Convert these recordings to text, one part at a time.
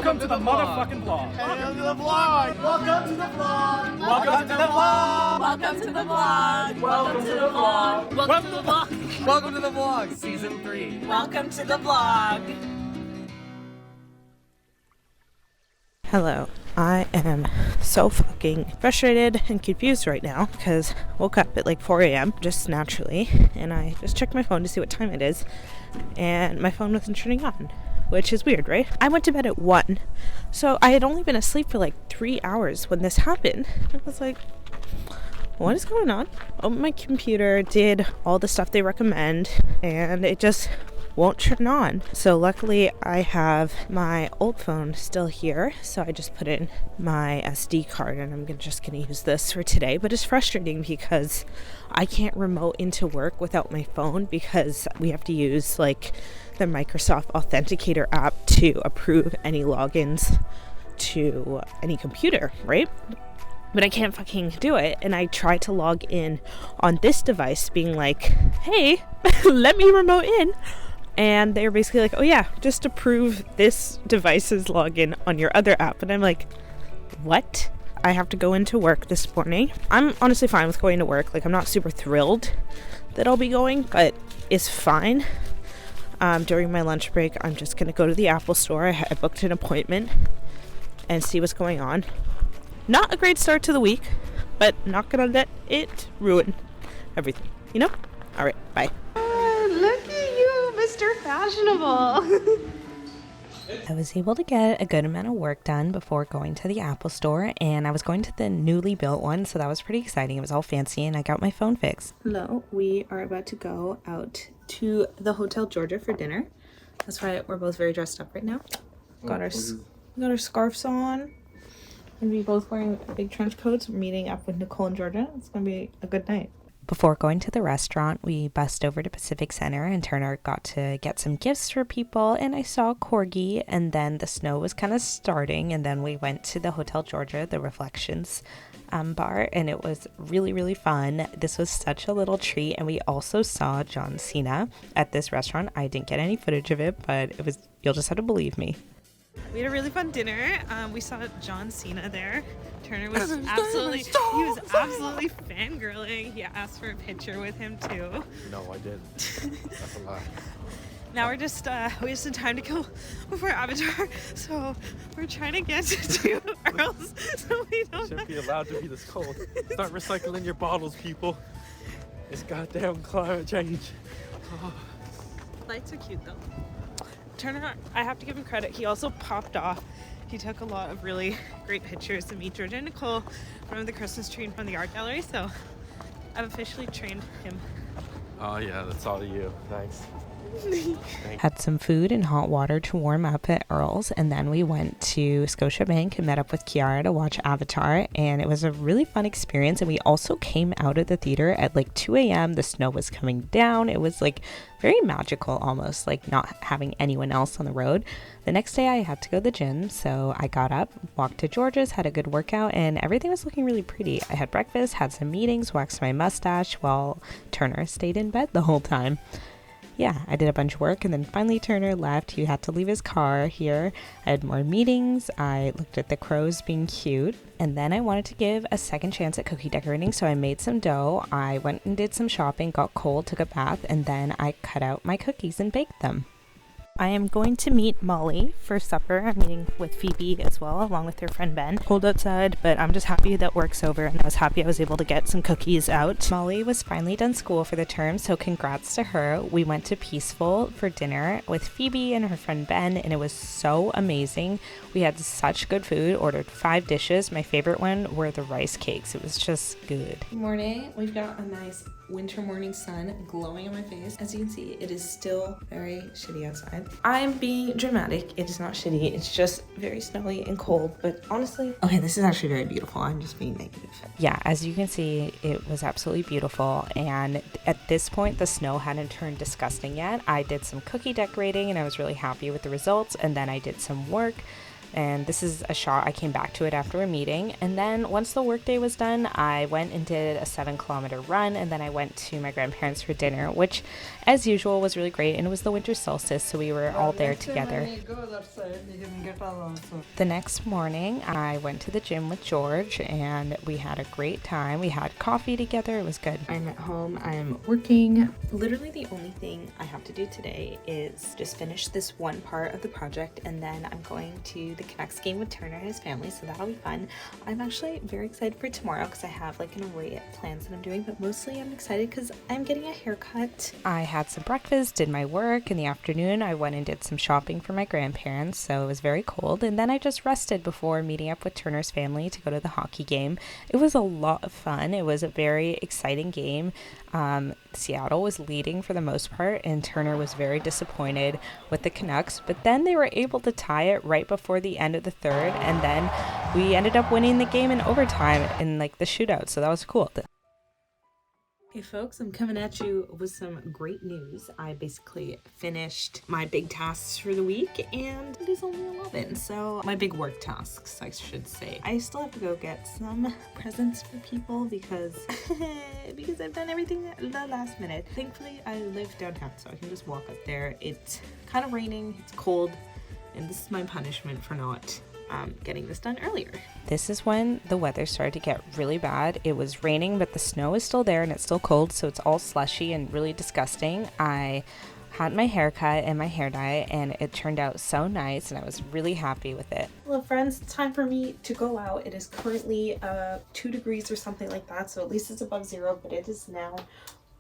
Welcome to the motherfucking vlog. Welcome to the vlog. Welcome to the vlog. Welcome to the vlog. Welcome to the vlog. Welcome to the vlog. Welcome to the vlog. Welcome to the vlog, season 3. Welcome to the vlog. Hello. I am so fucking frustrated and confused right now because I woke up at like 4 a.m. just naturally, and I just checked my phone to see what time it is, and my phone wasn't turning on, which is weird, right? I went to bed at 1, so I had only been asleep for like 3 hours when this happened. I was like, what is going on? Oh, my computer did all the stuff they recommend, and it just won't turn on. So luckily I have my old phone still here, so I just put in my SD card, and I'm just gonna use this for today. But it's frustrating because I can't remote into work without my phone because we have to use like the Microsoft Authenticator app to approve any logins to any computer, right? But I can't fucking do it. And I tried to log in on this device being like, hey, let me remote in. And they're basically like, oh yeah, just approve this device's login on your other app. And I'm like, what? I have to go into work this morning. I'm honestly fine with going to work. Like, I'm not super thrilled that I'll be going, but it's fine. During my lunch break, I'm just going to go to the Apple store. I booked an appointment and see what's going on. Not a great start to the week, but not going to let it ruin everything, you know? All right, bye. Look at you, Mr. Fashionable. I was able to get a good amount of work done before going to the Apple store, and I was going to the newly built one, so that was pretty exciting. It was all fancy, and I got my phone fixed. Hello, we are about to go out to the Hotel Georgia for dinner. That's why we're both very dressed up right now. Got our scarves on, and we both wearing big trench coats. We're meeting up with Nicole and Georgia. It's gonna be a good night. Before going to the restaurant, we bussed over to Pacific Center, and Turner got to get some gifts for people, and I saw a corgi, and then the snow was kind of starting, and then we went to the Hotel Georgia, the Reflections bar, and it was really, really fun. This was such a little treat, and we also saw John Cena at this restaurant. I didn't get any footage of it, but it was, you'll just have to believe me. We had a really fun dinner. We saw John Cena there. Turner was absolutely fangirling. He asked for a picture with him too. No, I didn't. That's a lie. Now we're just wasting time to kill before Avatar, so we're trying to get to Earl's so we don't. Shouldn't be allowed to be this cold. Start recycling your bottles, people. It's goddamn climate change. Oh. Lights are cute though. Turner, I have to give him credit. He also popped off. He took a lot of really great pictures of me, Georgia, and Nicole from the Christmas tree and from the art gallery. So I've officially trained him. Oh yeah, that's all you. Thanks. Had some food and hot water to warm up at Earl's, and then we went to Scotiabank and met up with Kiara to watch Avatar, and it was a really fun experience. And we also came out of the theater at like 2 a.m. The snow was coming down. It was like very magical, almost like not having anyone else on the road. The next day I had to go to the gym, so I got up, walked to George's, had a good workout, and everything was looking really pretty. I had breakfast, had some meetings, waxed my mustache while Turner stayed in bed the whole time. Yeah, I did a bunch of work, and then finally Turner left. He had to leave his car here. I had more meetings. I looked at the crows being cute, and then I wanted to give a second chance at cookie decorating, so I made some dough. I went and did some shopping, got cold, took a bath, and then I cut out my cookies and baked them. I am going to meet Molly for supper. I'm meeting with Phoebe as well, along with her friend Ben. Cold outside, but I'm just happy that work's over, and I was happy I was able to get some cookies out. Molly was finally done school for the term, so congrats to her. We went to Peaceful for dinner with Phoebe and her friend Ben, and it was so amazing. We had such good food, ordered 5 dishes. My favorite one were the rice cakes. It was just good. Good morning. We've got a nice winter morning sun glowing on my face. As you can see, it is still very shitty outside. I'm being dramatic. It is not shitty. It's just very snowy and cold, but honestly, okay, this is actually very beautiful. I'm just being negative. Yeah, as you can see, it was absolutely beautiful, and at this point the snow hadn't turned disgusting yet. I did some cookie decorating and I was really happy with the results, and then I did some work. And this is a shot I came back to it after a meeting. And then once the workday was done, I went and did a 7-kilometer run, and then I went to my grandparents for dinner, which as usual was really great, and it was the winter solstice, so we were all there together. The next morning I went to the gym with George and we had a great time. We had coffee together. It was good. I'm at home. I'm working. Literally the only thing I have to do today is just finish this one part of the project, and then I'm going to the Canucks game with Turner and his family, so that'll be fun. I'm actually very excited for tomorrow because I have like an array of plans that I'm doing, but mostly I'm excited because I'm getting a haircut. I had some breakfast, did my work. In the afternoon I went and did some shopping for my grandparents, so it was very cold, and then I just rested before meeting up with Turner's family to go to the hockey game. It was a lot of fun. It was a very exciting game. Seattle was leading for the most part, and Turner was very disappointed with the Canucks, but then they were able to tie it right before the end of the third, and then we ended up winning the game in overtime in like the shootout, so that was cool. Hey folks, I'm coming at you with some great news. I basically finished my big tasks for the week, and it is only 11, so my big work tasks, I should say. I still have to go get some presents for people because I've done everything at the last minute. Thankfully, I live downtown, so I can just walk up there. It's kind of raining, it's cold, and this is my punishment for not getting this done earlier. This is when the weather started to get really bad. It was raining, but the snow is still there and it's still cold, so it's all slushy and really disgusting. I had my hair cut and my hair dye, and it turned out so nice, and I was really happy with it. Hello friends, it's time for me to go out. It is currently 2 degrees or something like that, so at least it's above 0, but it is now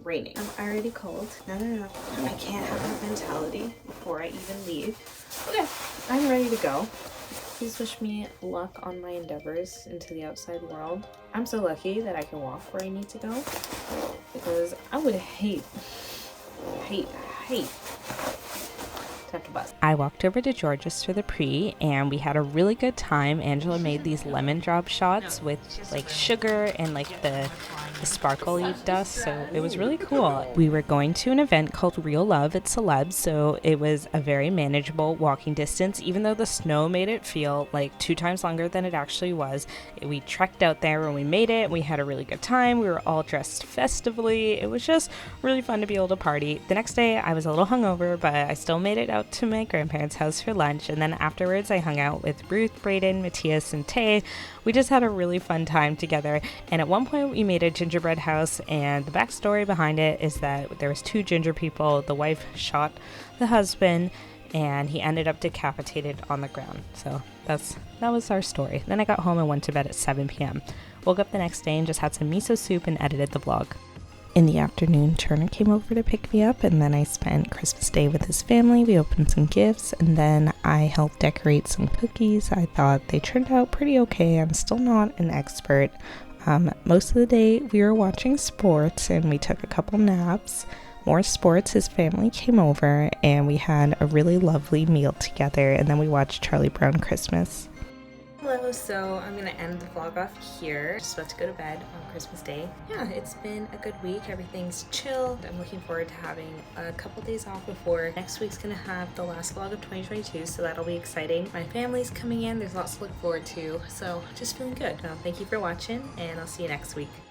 raining. I'm already cold. No, I can't have that mentality before I even leave. Okay, I'm ready to go. Please wish me luck on my endeavors into the outside world. I'm so lucky that I can walk where I need to go, because I would hate to have to bus. I walked over to George's for the pre, and we had a really good time. Angela made these lemon drop shots with like sugar and like the sparkly dust, so it was really cool. We were going to an event called Real Love at Celebs, so it was a very manageable walking distance, even though the snow made it feel like 2 times longer than it actually was. We trekked out there and we made it. We had a really good time. We were all dressed festively. It was just really fun to be able to party. The next day I was a little hungover, but I still made it out to my grandparents' house for lunch, and then afterwards I hung out with Ruth, Brayden, Matthias, and Tay. We just had a really fun time together, and at one point we made a gingerbread house, and the backstory behind it is that there was 2 ginger people. The wife shot the husband, and he ended up decapitated on the ground. So that was our story. Then I got home and went to bed at 7 p.m. Woke up the next day and just had some miso soup and edited the vlog. In the afternoon, Turner came over to pick me up, and then I spent Christmas Day with his family. We opened some gifts, and then I helped decorate some cookies. I thought they turned out pretty okay. I'm still not an expert. Most of the day we were watching sports, and we took a couple naps. More sports, his family came over, and we had a really lovely meal together, and then we watched Charlie Brown Christmas. Hello, so I'm gonna end the vlog off here. Just about to go to bed on Christmas Day. Yeah, it's been a good week. Everything's chill. I'm looking forward to having a couple days off before next week's gonna have the last vlog of 2022, so that'll be exciting. My family's coming in. There's lots to look forward to, so just feeling good. Thank you for watching, and I'll see you next week.